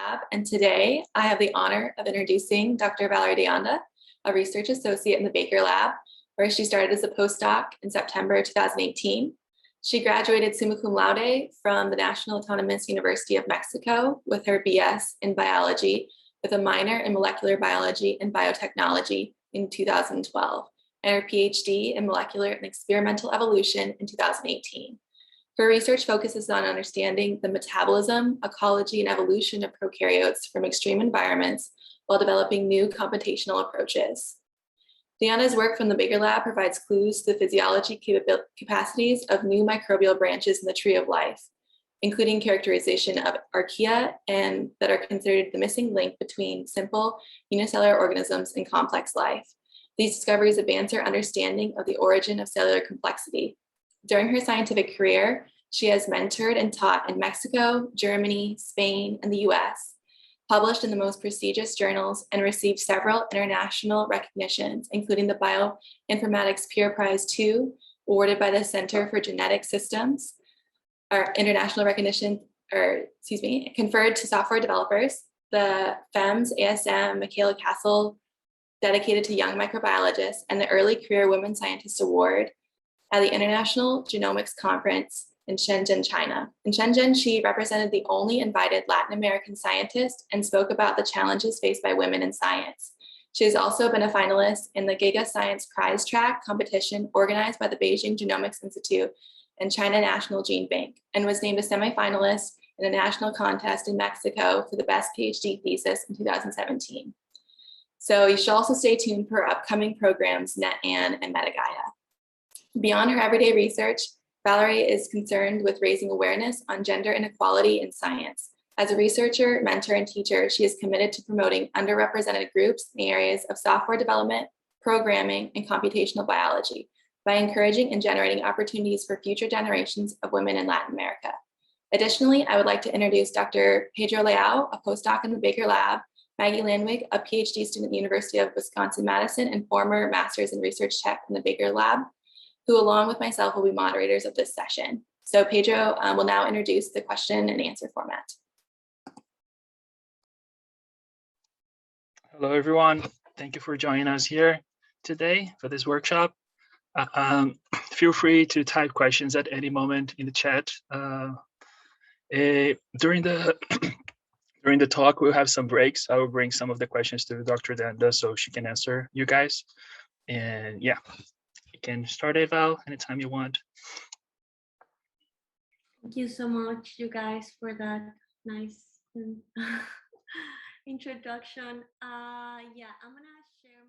Lab, and today I have the honor of introducing Dr. Valerie De Anda, a research associate in the Baker Lab, where she started as a postdoc in September 2018. She graduated summa cum laude from the National Autonomous University of Mexico with her BS in biology, with a minor in molecular biology and biotechnology in 2012, and her PhD in molecular and experimental evolution in 2018. Her research focuses on understanding the metabolism, ecology, and evolution of prokaryotes from extreme environments while developing new computational approaches. De Anda's work from the Baker Lab provides clues to the physiology capacities of new microbial branches in the tree of life, including characterization of archaea and that are considered the missing link between simple unicellular organisms and complex life. These discoveries advance our understanding of the origin of cellular complexity. During her scientific career, she has mentored and taught in Mexico, Germany, Spain, and the US, published in the most prestigious journals, and received several international recognitions, including the Bioinformatics Peer Prize II, awarded by the Center for Genetic Systems, or international recognition, conferred to software developers, the FEMS ASM Michaela Castle, dedicated to young microbiologists, and the Early Career Women Scientist Award at the International Genomics Conference in Shenzhen, China. In Shenzhen, she represented the only invited Latin American scientist and spoke about the challenges faced by women in science. She has also been a finalist in the Giga Science Prize Track competition organized by the Beijing Genomics Institute and China National Gene Bank, and was named a semifinalist in a national contest in Mexico for the best PhD thesis in 2017. So you should also stay tuned for upcoming programs, NetAnn and MetaGaia. Beyond her everyday research, Valerie is concerned with raising awareness on gender inequality in science. As a researcher, mentor, and teacher, she is committed to promoting underrepresented groups in the areas of software development, programming, and computational biology by encouraging and generating opportunities for future generations of women in Latin America. Additionally, I would like to introduce Dr. Pedro Leao, a postdoc in the Baker Lab, Maggie Landwig, a PhD student at the University of Wisconsin-Madison and former Master's in Research Tech in the Baker Lab, who along with myself will be moderators of this session. So Pedro will now introduce the question and answer format. Hello, everyone. Thank you for joining us here today for this workshop. Feel free to type questions at any moment in the chat. During the talk, we'll have some breaks. I will bring some of the questions to Dr. De Anda so she can answer you guys. And yeah. You can start it, Val, anytime you want. Thank you so much, you guys, for that nice introduction. Yeah, I'm gonna share